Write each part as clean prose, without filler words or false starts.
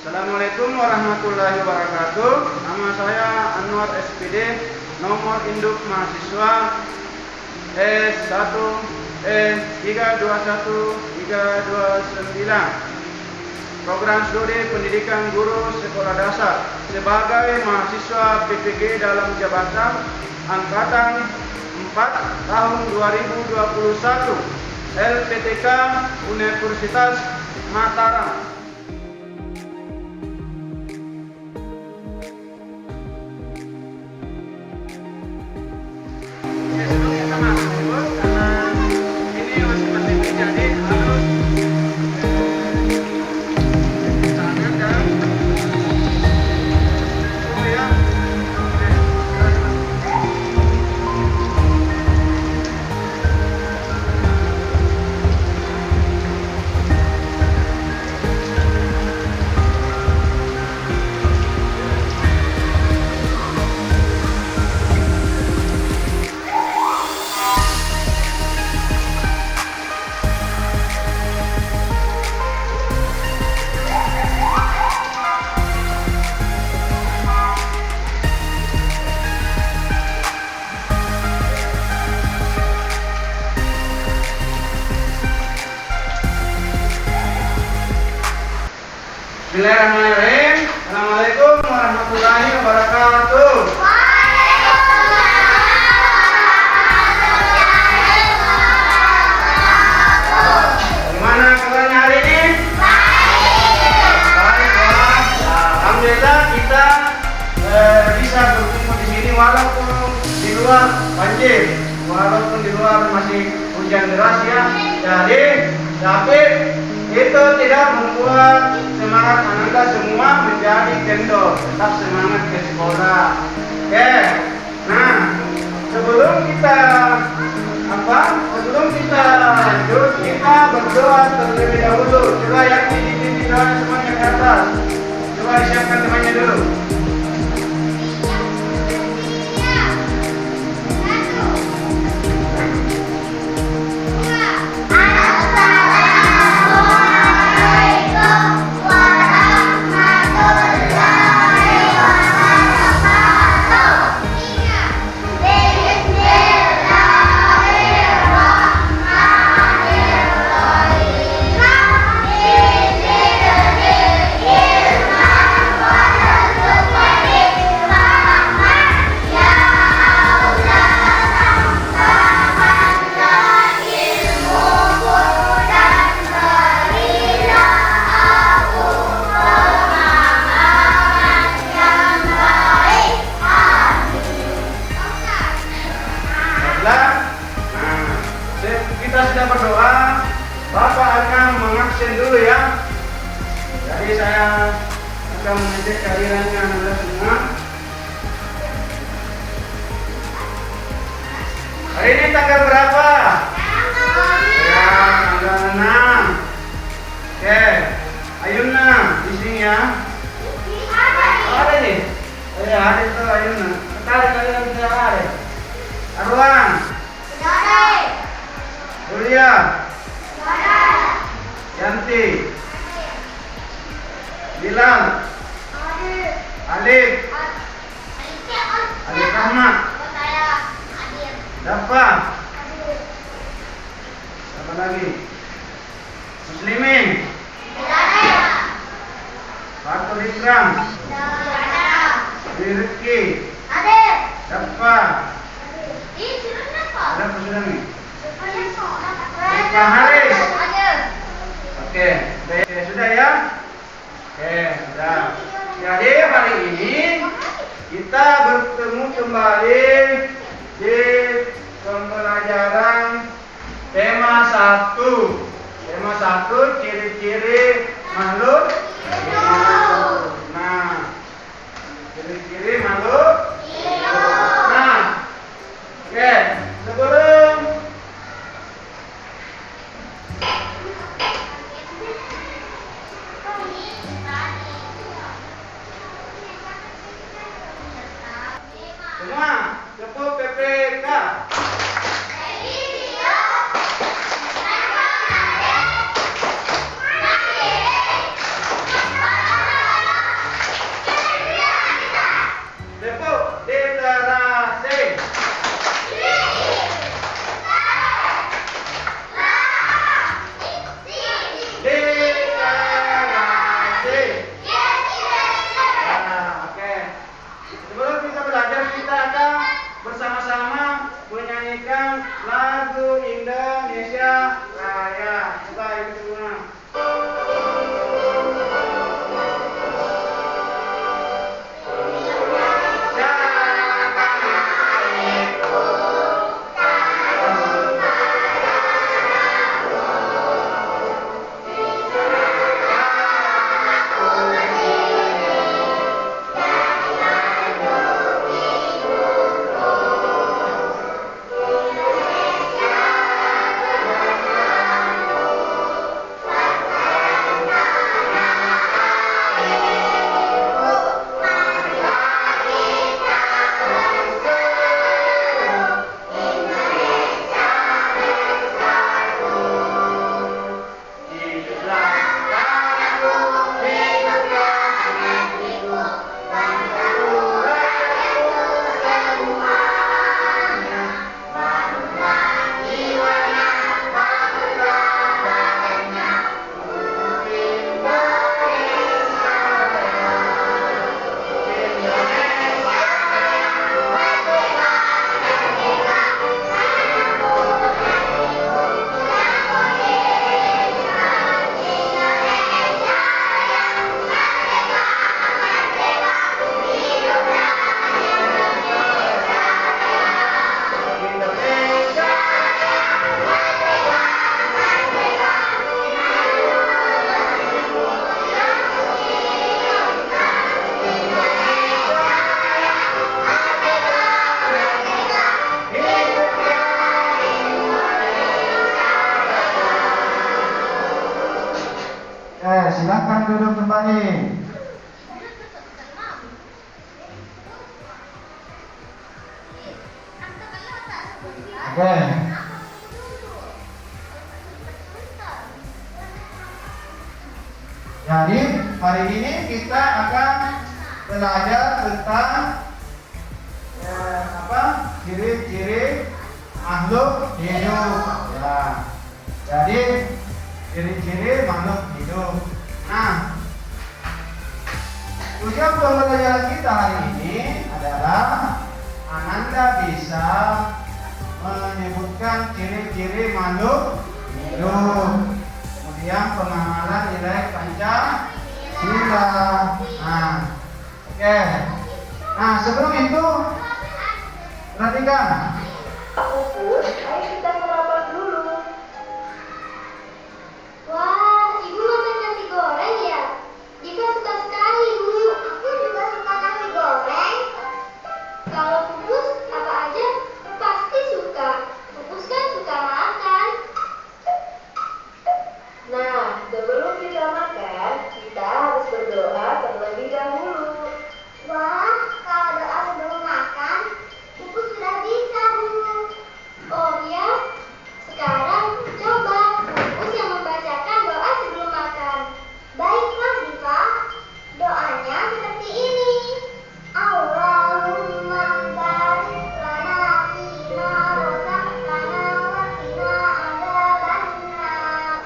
Assalamualaikum warahmatullahi wabarakatuh. Nama saya Anwar SPD, nomor induk mahasiswa S1 321 Program Studi Pendidikan Guru Sekolah Dasar sebagai mahasiswa PPG dalam jabatan Angkatan 4 tahun 2021 LPTK Universitas Mataram. Bismillahirrahmanirrahim. Assalamualaikum warahmatullahi wabarakatuh. Gimana kabarnya hari ini? Baik. Alhamdulillah kita bisa bertemu di sini walaupun di luar banjir, walaupun di luar masih hujan deras ya. Tapi itu tidak membuat semangat Anda semua menjadi kendor. Tetap semangat ke sekolah. Oke. Nah, sebelum kita lanjut, kita berdoa terlebih dahulu. Coba yang di doa semuanya ke atas. Coba siapkan temannya dulu. Kita sudah berdoa, Bapak akan mengaksen dulu ya. Jadi saya akan mengecek kehadirannya Anda semua. Hari ini tanggal berapa? Ya, tanggal 6. Oke, Ayuna di sini ya. Ada nih. Ya, ada itu Ayuna. Tarik kalian tidak ada. Arwan. Julia, Yanti, Bilal, Alif, Alif Ahmad, Dafa, siapa lagi? Muslimin, Fatul Ikram, Rizki, Dafa, ada sudah nih? Pak Haris. Oke, sudah ya? Oke, sudah. Jadi hari ini kita bertemu kembali di pembelajaran tema 1. Tema 1 ciri-ciri makhluk hidup. Nah, ciri-ciri makhluk hidup. Nah, oke, sebelum semua tepuk PPK. lagu Indonesia Raya. Coba ibu semua. Silakan duduk kembali. Oke. Jadi hari ini kita akan belajar tentang ciri-ciri makhluk hidup. Ya. Jadi ciri-ciri makhluk hidup. Nah, tujuan pembelajaran kita hari ini adalah Ananda bisa menyebutkan ciri-ciri makhluk hidup. Kemudian pengenalan nilai Pancasila. Nah, oke. Nah, sebelum itu perhatikan. Ayo kita sarapan dulu. Wah, ibu makan nasi goreng ya? Jika suka sekali, Bu. Aku juga suka nasi goreng. Kalau Pupus apa aja pasti suka. Pupus kan suka makan. Nah, sebelum kita makan, kita harus berdoa terlebih dahulu. Wah, kalau doa sebelum makan, Pupus sudah bisa, Bu. Oh ya, sekarang coba Pupus yang membacakan doa sebelum makan. Baiklah, Diva. Doanya seperti ini. Allahumma barik lana fima razaqtana wa qina adzabannar.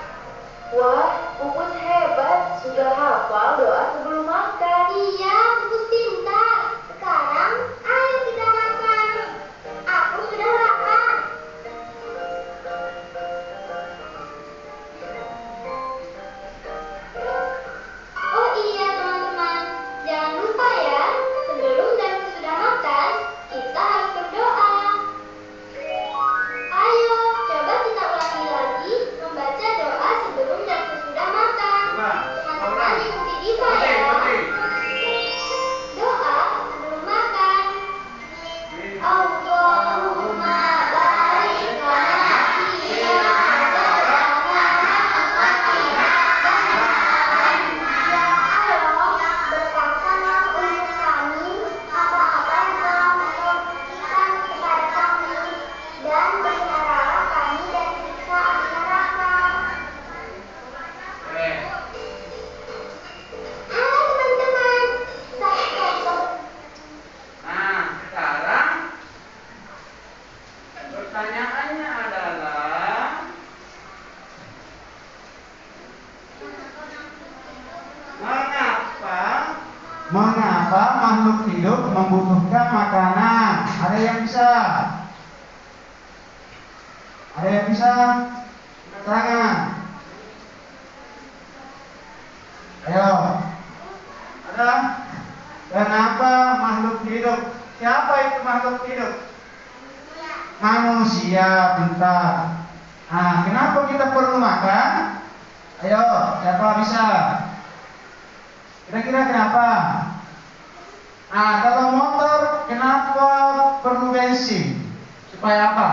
Wah, Pupus hebat, sudah hafal doa sebelum makan. Iya, Pupus pintar. Sekarang, ayo kita makan. Aku sudah lapar. Oh iya teman-teman, jangan lupa ya, sebelum dan sesudah makan, kita harus berdoa. Ayo, coba kita ulangi lagi membaca doa sebelum dan sesudah makan. Teman-teman ikuti Diva ya. Doa sebelum makan. Allahumma barik lana fima razaqtana wa qina adzabannar. Ya Allah, berkatakanlah untuk kami apa-apa yang telah memberikan kepada kami, dan peliharalah kami dari siksa api neraka. Halo teman-teman, saya Koko. Nah, sekarang pertanyaannya adalah Mengapa makhluk hidup membutuhkan makanan? Ada yang bisa? Ada yang bisa angkat tangan? Ayo. Ada? Kenapa makhluk hidup? Siapa itu makhluk hidup? Manusia, bentar. Nah, kenapa kita perlu makan? Ayo, siapa bisa? Kira-kira kenapa? Nah, kalau motor, kenapa perlu bensin? Supaya apa?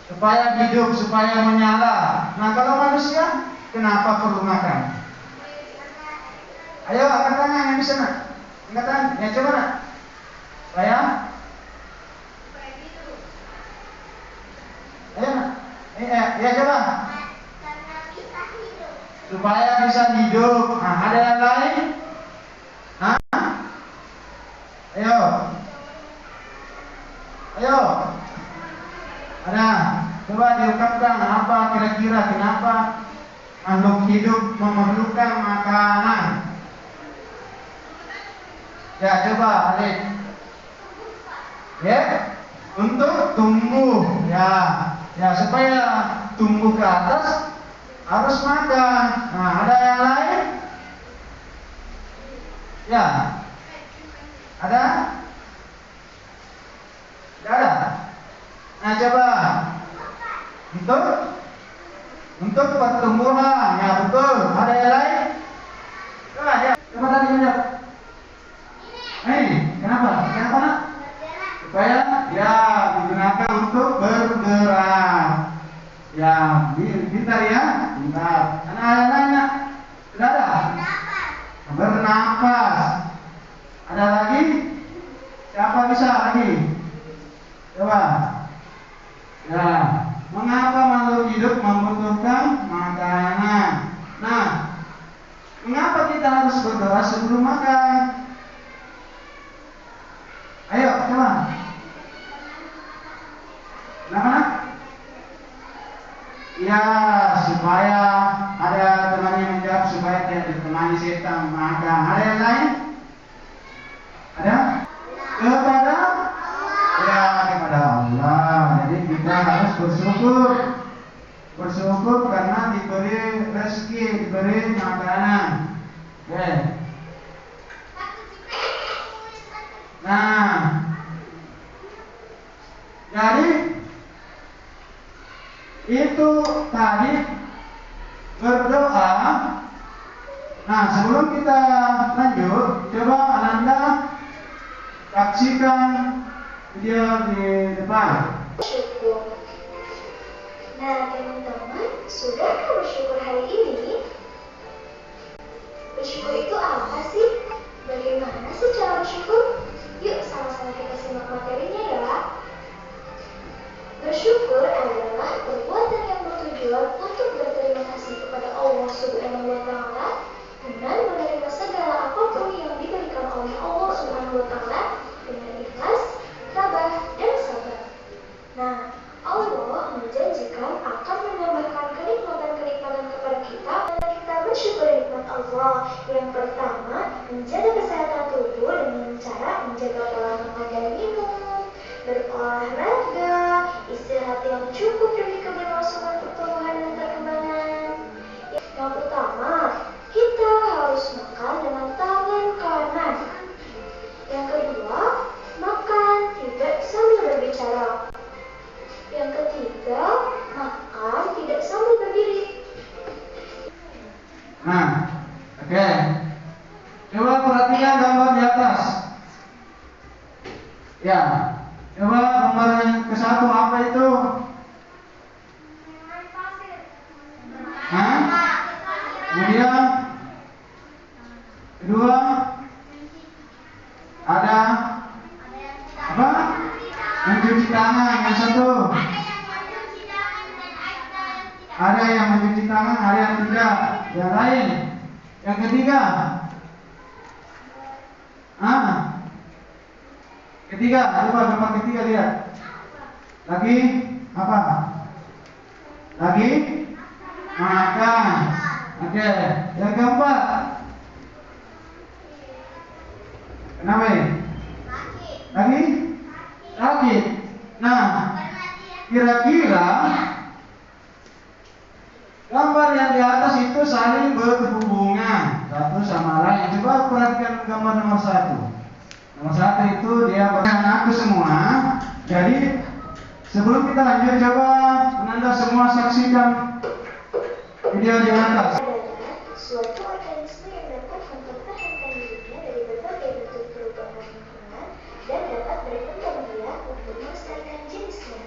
Supaya hidup, supaya menyala. Nah, kalau manusia, kenapa perlu makan? Ayo, angkat tangan yang bisa, nak. Angkat tangan, ya coba, nak. Supaya? Ayo, nak. Ya coba. Supaya bisa hidup. Nah, ada yang lain? Hah? Ayo. Ayo. Ada. Coba diungkapkan apa kira-kira kenapa makhluk hidup memerlukan makanan. Ya, coba Alif. Ya, untuk tumbuh. Ya supaya tumbuh ke atas harus makan. Nah, ada yang lain? Ya. Ada? Tidak ada? Nah, coba. Untuk pertumbuhan. Ya, betul. Ada yang lain? Coba, ya. Coba tadi jawab. Kenapa? Kenapa, nak? Supaya ya digunakan untuk bergerak. Ya, pintar ya. Pintar. Karena ada yang lain, nak? Tidak ada? Bernapas. Ada lagi? Siapa bisa lagi? Coba. Ya, mengapa makhluk hidup membutuhkan makanan? Nah, mengapa kita harus berdoa sebelum makan? Ayo, coba. Kenapa? Ya, supaya ada teman yang menjawab supaya tidak ditemani setan makan. Ada yang lain? Ada? Kepada Allah. Jadi kita harus bersyukur. Bersyukur karena diberi rezeki, diberi makanan. Oke. Nah, jadi itu tadi berdoa. Nah, sebelum kita lanjut, coba Ananda saksikan video di depan. Bersyukur. Nah, teman-teman, sudahkah bersyukur hari ini? Bersyukur itu apa sih? Bagaimana sih cara bersyukur? Yuk sama-sama kita simak materinya ya. Bersyukur adalah perbuatan yang bertujuan untuk berterima kasih kepada Allah Subhanahu wa Ta'ala dengan menerima segala apapun yang diberikan oleh Allah Subhanahu wa Ta'ala dengan ikhlas, tabah, dan sabar. Nah, Allah menjanjikan akan menambahkan kenikmatan-kenikmatan kepada kita dan kita bersyukur nikmat Allah. Yang pertama, menjaga kesehatan tubuh dengan cara menjaga pola makan dan minum, berolahraga, istirahat yang cukup demi keberlangsungan pertumbuhan dan perkembangan. Yang pertama, kita harus makan dengan tangan kanan. Yang kedua, makan tidak sambil berbicara. Yang ketiga, makan tidak sambil berdiri. Nah, oke. Coba perhatikan gambar di atas. Ya, coba gambar yang ke satu apa itu? Hah? Kemudian kedua ada apa? Mencuci tangan. Yang satu ada yang mencuci tangan, ada yang tidak. Yang lain. Yang ketiga ketiga, coba gambar ketiga lihat. Lagi apa? Lagi makan. Oke, yang keempat. Kenapa ini? Lagi? Sakit. Nah, Kira-kira gambar yang di atas itu saling berhubungan satu sama lain. Coba perhatikan gambar nomor 1. Nomor 1 itu dia beranak semua. Jadi sebelum kita lanjut, coba Anda semua saksikan video di atas. Suatu organisme yang dapat mempertahankan dirinya dari berbagai bentuk perubahan lingkungan dan dapat berkembang biak untuk melestarikan jenisnya.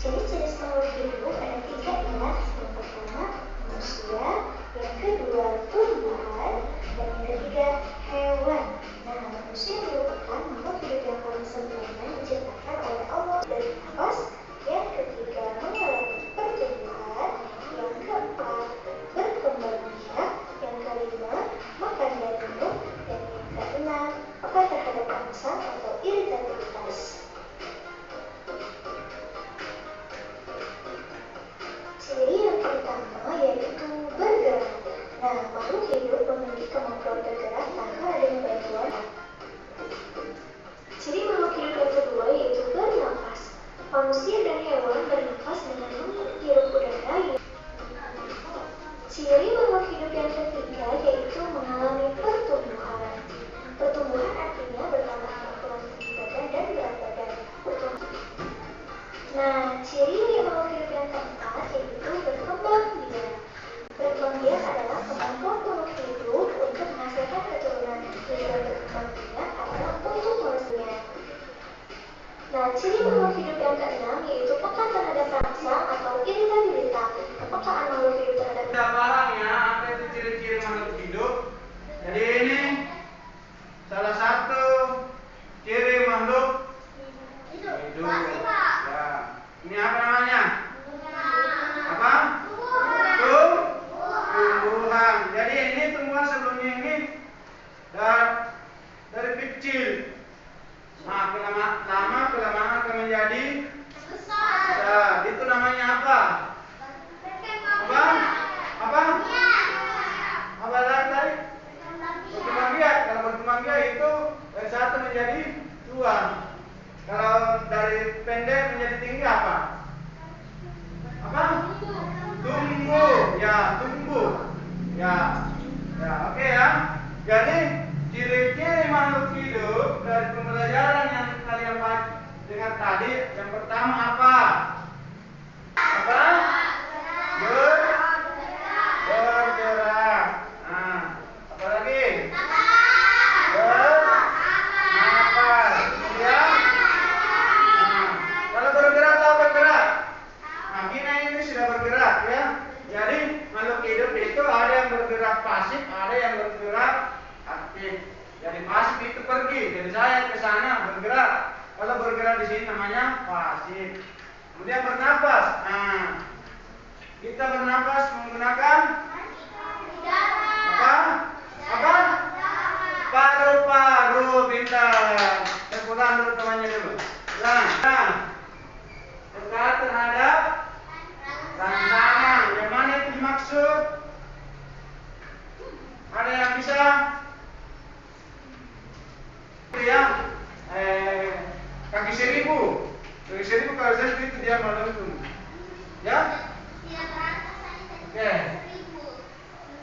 Jenis-jenis makhluk hidup ada 3 ya. Yang pertama manusia, yang kedua tumbuhan, dan yang ketiga hewan. Nah, manusia merupakan makhluk hidup yang paling sempurna diciptakan oleh Allah dari nafas. Yang ketiga mengalami pertumbuhan. Yang keempat berkembang biak. Yang kelima makan dan minum. Dan yang keenam peka terhadap rasa atau iritabilitas. Ciri yang pertama yaitu bergerak. Nah, makhluk hidup memiliki kemampuan bergerak tanpa adanya bantuan. Ciri makhluk hidup yang kedua yaitu bernafas. Manusia dan hewan bernafas dengan menghirup udara. Ciri makhluk hidup yang ketiga yaitu mengalami pertumbuhan. Pertumbuhan artinya bertambah kemampuan tinggi badan dan berat badan. Nah, ciri makhluk hidup yang keempat yaitu berkembang biak. Berkembang biak adalah kemampuan makhluk hidup untuk menghasilkan keturunan. Tujuan berkembang biak adalah untuk melestarikan. Nah, ciri makhluk hidup yang keenam yaitu peka terhadap rasa atau iritabilitas. Kepekaan makhluk hidup terhadap. Kita paham ya apa itu ciri-ciri makhluk hidup. Jadi ini salah satu ciri makhluk hidup. Ya. Ini apa namanya? Apa? Tumbuhan. Jadi ini tumbuhan sebelumnya ini dari kecil. Nah, kelamaan akan menjadi besar. Itu namanya apa? Apa? Apa tadi? Berkembang biak. Kalau berkembang biak itu dari 1 menjadi 2. Kalau dari pendek menjadi tinggi apa? Apa? Tumbuh. Ya, tumbuh. Ya, oke ya. Jadi ciri-ciri makhluk hidup dari pembelajaran yang kalian dengar tadi, yang pertama apa? Apa? Bergerak. Nah, apa lagi? Bernafas. Ya. Nah, kalau bergerak atau bergerak? Nah, ini sudah bergerak ya. Jadi makhluk hidup itu ada yang bergerak pasif, ada yang bergerak aktif. Jadi pasif itu pergi, jadi saya ke sana bergerak. Kalau bergerak di sini namanya pasif. Kemudian bernafas. Nah, kita bernafas menggunakan apa? Paru-paru. Pintar. Tepukan dulu temannya dulu. Nah, peka terhadap rangsangan. Yang mana itu dimaksud? Ada yang bisa? Ya, kaki seribu kalau saya itu dia melengkung. Ya? Oke.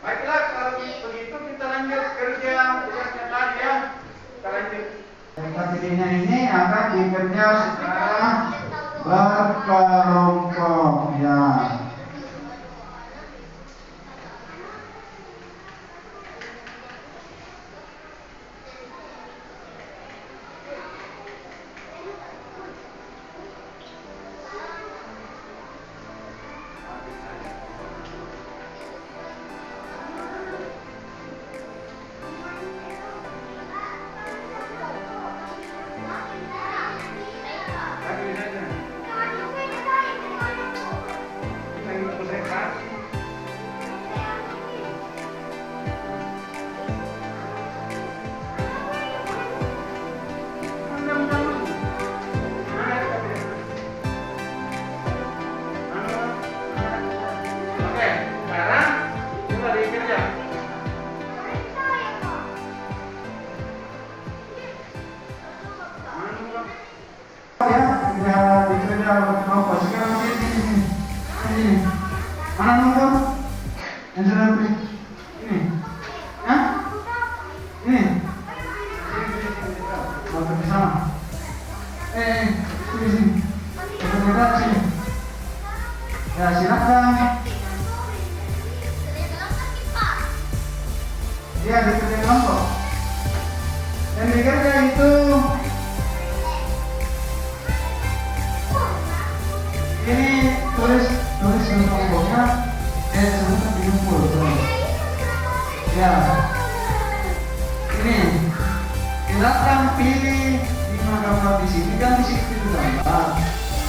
Baiklah, kalau begitu kita lanjut kerja tugasnya tadi ya. Kita lanjut. Kakinya ini akan dikerja secara berkelompok ya. gerak sini. Ya silakan. Dia dikerjain kelompok. Dan dikerja itu ini tulis kelompoknya. Sebutkan dikumpul. Ya. Ini silakan pilih 5 gambar di sini kan di situ itu gambar.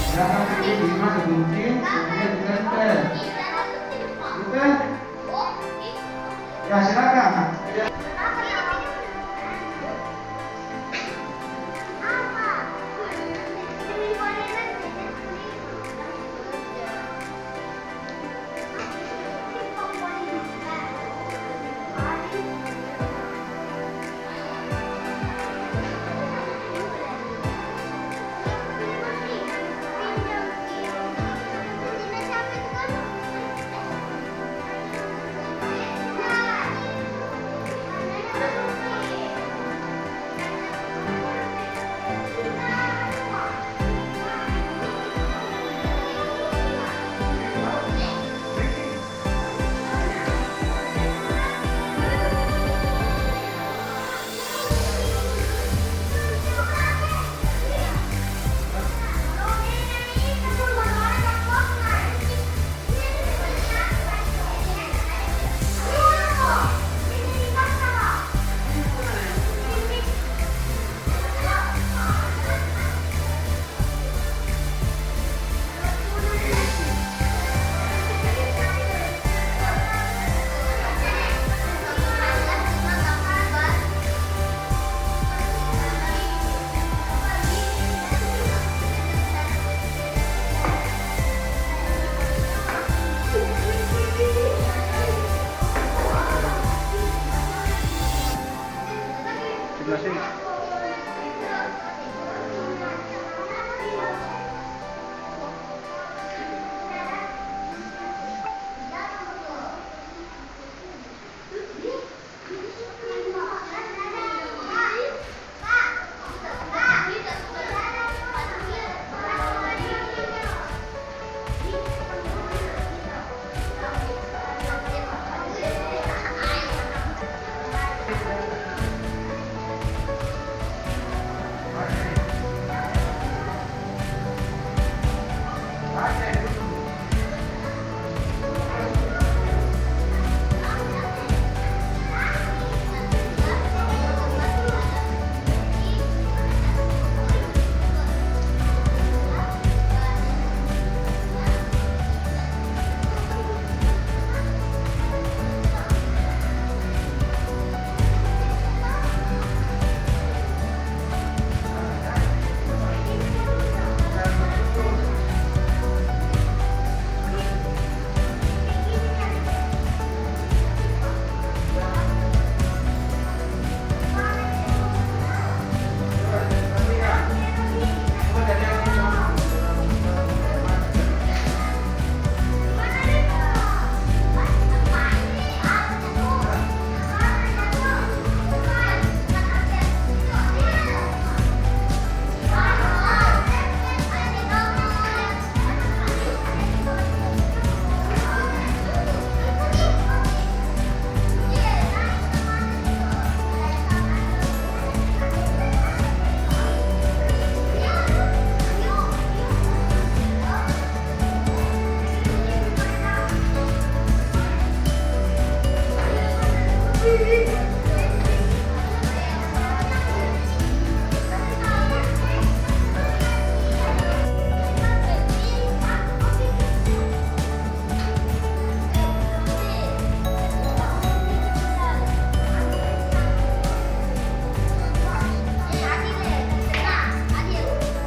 Silakan pilih 5 digunting kemudian ditempel. Gitu? Ya silakan. Sebelah sini.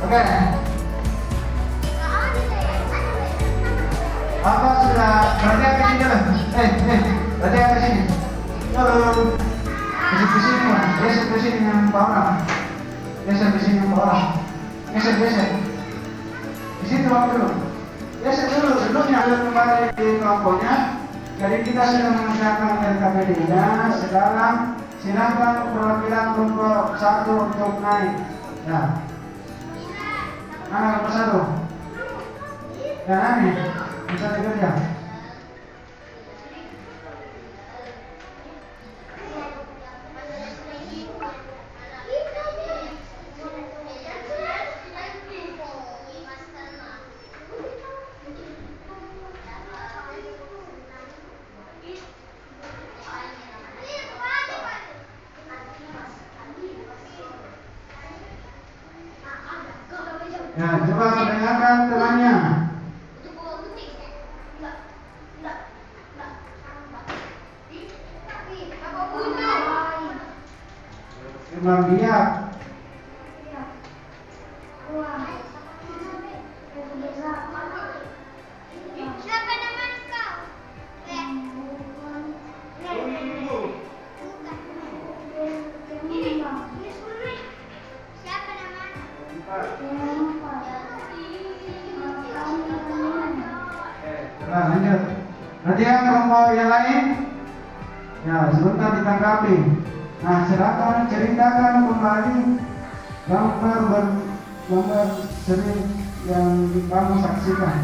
Oke. Apa sudah? Berarti ke sini lah. Berarti ke sini. Halo. Ke sini lah. Geser ke sini yang bawah. Geser ke sini yang bawah. Geser. Di situ waktu dulu. Geser dulu. Duduknya kembali di kelompoknya. Jadi kita sudah mengerjakan LKPD-nya. Sekarang silakan perwakilan kelompok 1 untuk naik. Ya. Mana kelompok 1? Ya, nih. Bisa dikerja. Ya, coba perdengarkan temannya. Memang biak. Siapa nama kau? Siapa nama? Nah, lanjut. Nanti yang kelompok yang lain, ya sebentar ditanggapi. Nah, silakan ceritakan kembali gambar sering yang kamu saksikan.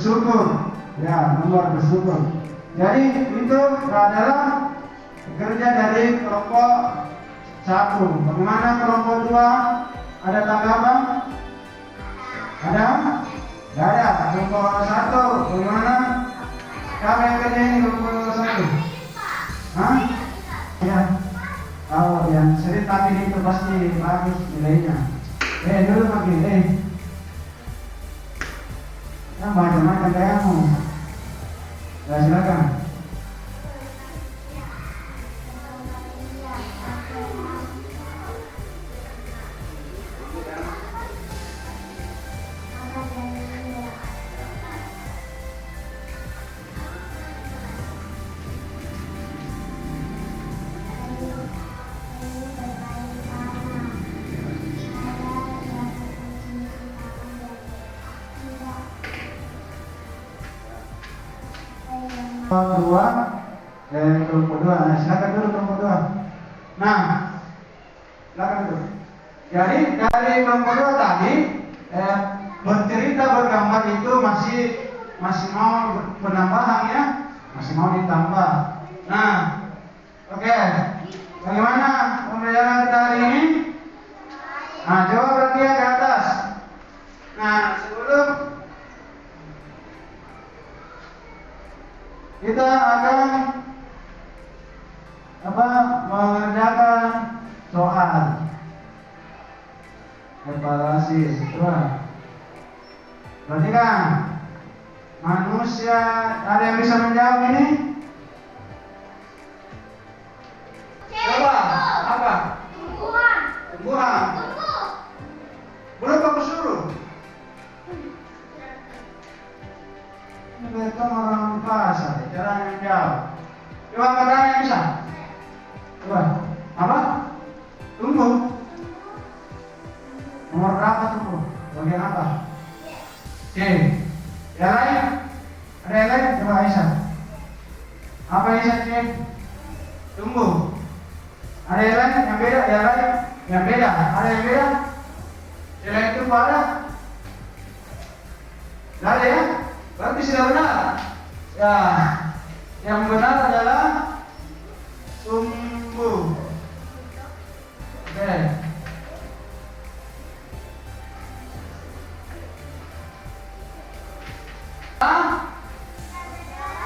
Bersyukur, ya nomor bersyukur. Jadi itu adalah kerja dari kelompok 1. Bagaimana kelompok 2? Ada tanggapan? Ada? Tidak ada. Kelompok 1 bagaimana? Siapa yang kerja ini kelompok 1? Hah? Ya. Kalau yang sering tapi itu pasti bagus nilainya. Dulu lagi, Nah, macam-macam kamu. Ya, silakan. Kelompok 2. Nah, silakan dulu kelompok 2. Nah, silakan dulu. Jadi dari kelompok 2 tadi bercerita bergambar itu masih mau penambahan ya, masih mau ditambah. Nah, oke. Bagaimana pembelajaran kita hari ini? Nah, coba perhatian ke atas. Nah, sebelum kita akan mengerjakan soal evaluasi siswa. Perhatikan, manusia ada yang bisa menjawab ini? Coba, apa? Tumbuhan. Belum aku suruh. Mereka orang pasar, cara yang jauh. Coba kata yang bisa. Coba, apa? Tumbuh. Nomor berapa tumbuh? Bagian apa? C. Yang lain? Ada yang lain? Coba Aisyah. Apa Aisyah C? Tumbuh. Ada yang lain? Yang beda? Yang lain? Yang beda? Ada yang beda? Yang lain tumbuh ada? Nggak ada ya? Berarti sudah benar. Ya, yang benar adalah sumbu. Oke.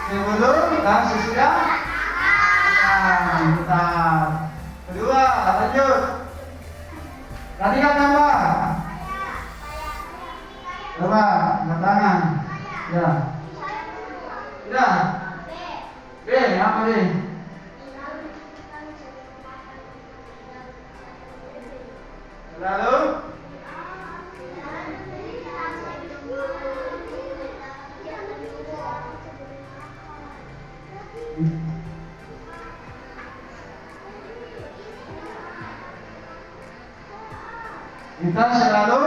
Sebelum dan sesudah. Bentar. Kedua, lanjut. Perhatikan gambar. Coba, angkat tangan. Ya. Sudah. B, apa B? Lalu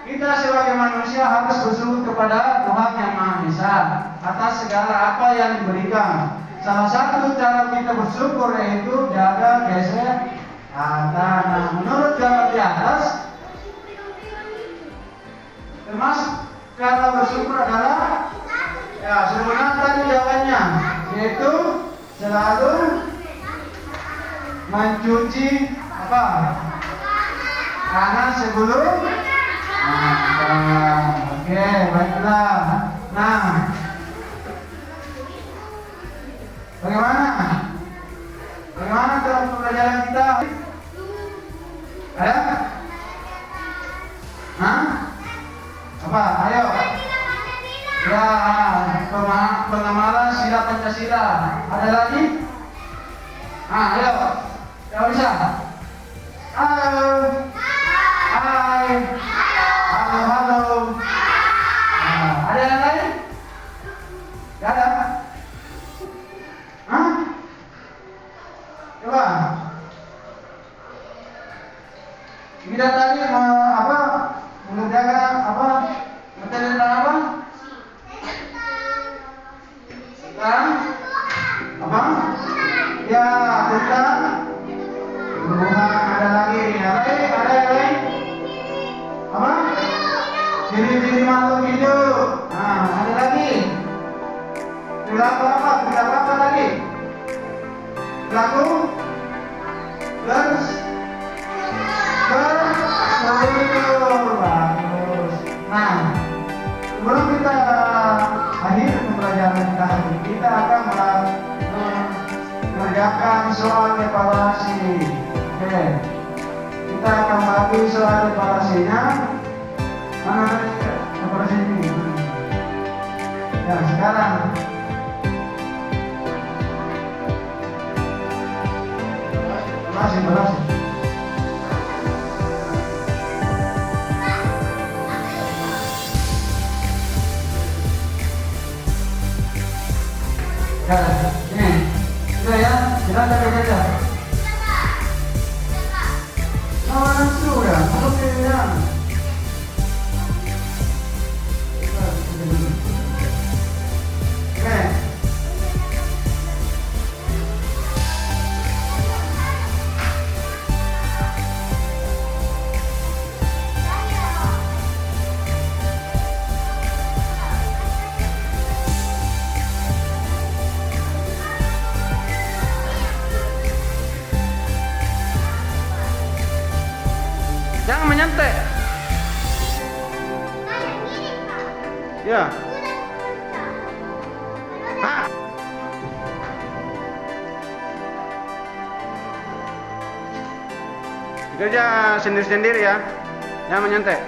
kita sebagai manusia harus bersyukur kepada Tuhan yang Maha Esa atas segala apa yang diberikan. Salah satu cara kita bersyukur yaitu jaga geser kata. Nah, menurut gambar di atas, termasuk cara bersyukur adalah ya sebenarnya tadi jawabannya yaitu selalu mencuci apa? Tangan sebelum makan. Oke, baiklah. Nah, bagaimana dalam pembelajaran kita? Ada? Hah? Apa? Ayo. Ya, pengamalan sila Pancasila. Ada lagi? Ayo. Ya bisa. Halo. Hai. Halo. Nah, ada yang lain? Gak ada? Hah? Coba. Kita tadi mengerjakan apa? Materi tentang apa? Tentang apa? Ya, tentang tumbuhan. Ada lagi. Ada yang lain? Apa? Ciri-ciri makhluk hidup. Nah, ada lagi. Perilaku apa? Perilaku apa lagi? Perilaku bagus. Nah, sebelum kita akhir pembelajaran kita hari ini, kita akan mengerjakan soal evaluasi. Oke, kita akan bagi soal evaluasinya. Mana evaluasi ini? Ya, sekarang evaluasi. Ya, ini, sudah ya, kita kerja. Oh, sudah, oke ya. Oke. Jangan menyantai. Ya. Kerja sendiri-sendiri ya. Jangan menyantai.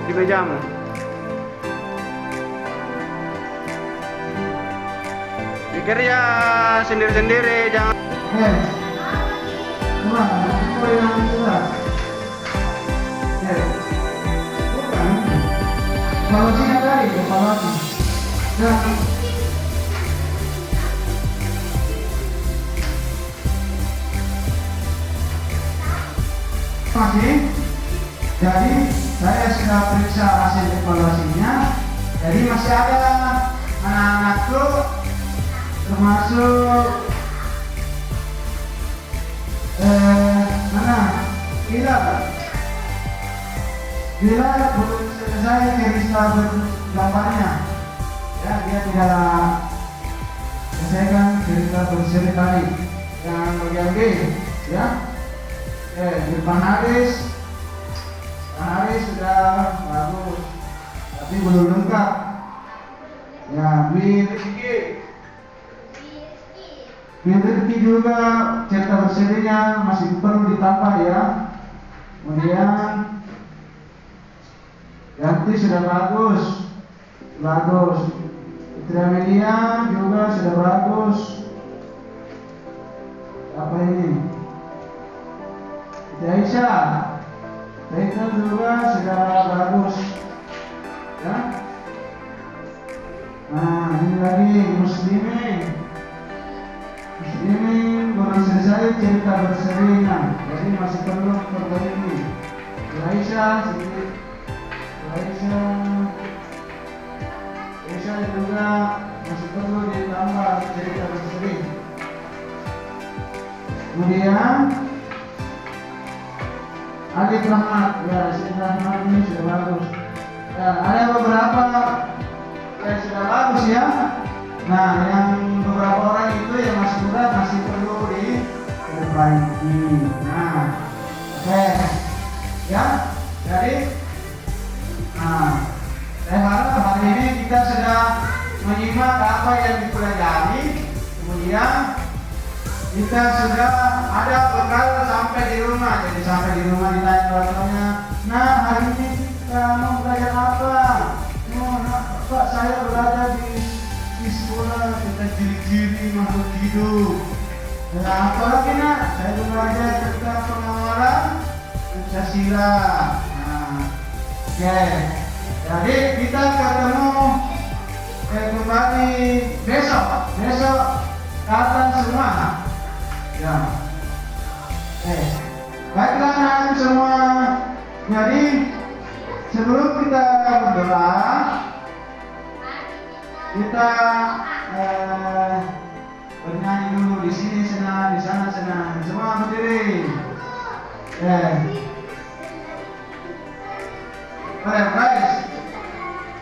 Di mejamu. Kerja sendiri-sendiri, jangan. Oke. Coba, itu yang kedua. Oke. Bukan. Evaluasinya tadi, evaluasi. Nah. masih. Jadi saya sudah periksa hasil evaluasinya. Jadi masih ada anak-anakku termasuk Bila belum selesai cerita bergambarnya, ya dia tidak selesaikan cerita berseri tadi. Yang bagian B, ya. Depan Haris sudah bagus, tapi belum lengkap. Ya, Rizky juga cerita berserinya masih perlu ditambah ya. Kemudian Yanti sudah bagus. Putri Amelia juga sudah bagus. Apa ini? Putri Aisyah juga sudah bagus. Ya. Nah, ini lagi Muslimin belum selesai cerita berserinya, jadi masih perlu perbaiki. Aisyah juga masih perlu ditambah cerita berseri. Kemudian Alif Rahmat, ya Alif Rahmat ini sudah bagus. Ya, ada beberapa yang sudah bagus ya. Nah, yang beberapa orang itu yang masih muda masih perlu diperbaiki. Nah, oke, ya. Jadi, saya harap hari ini kita sudah menyimak apa yang dipelajari. Kemudian kita sudah ada bekal sampai di rumah. Jadi sampai di rumah ditanya orang tuanya, nah hari ini kita mau belajar apa? Pak, saya belajar di sekolah kita ciri-ciri makhluk hidup. Nah, apa lagi nak? Saya belajar tentang pengawalan Pancasila. Nah, oke. Jadi kita ketemu kembali besok datang semua. Ya. Baiklah anak semua. Jadi sebelum kita berdoa, kita bernyanyi dulu. Di sini senang, di sana senang. Semua berdiri. Guys.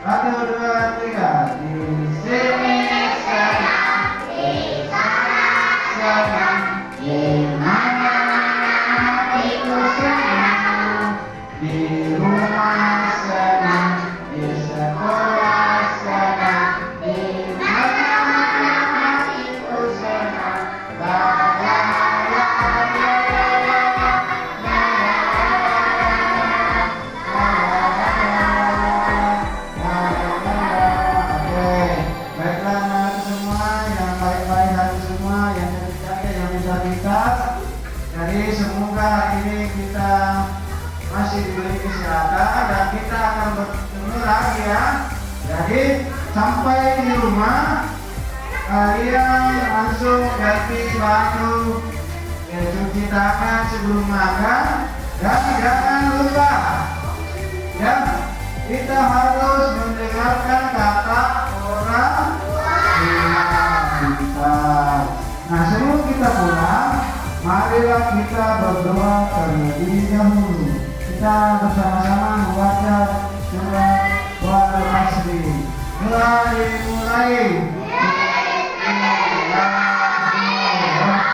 1, 2, 3. Di sini senang, di sana senang, di mana-mana hatiku senang, di rumah senang, di sekolah senang, di mana-mana hatiku senang. Jadi semoga hari ini kita masih diberi kesehatan dan kita akan bertemu lagi ya. Jadi sampai di rumah kalian langsung ganti baju, cuci tangan sebelum makan, dan jangan lupa ya kita harus mendengarkan kata orang kita. Nah, sebelum kita pulang, marilah kita berdoa terlebih dahulu. Kita bersama-sama membaca surat Al-Asr. Mulai.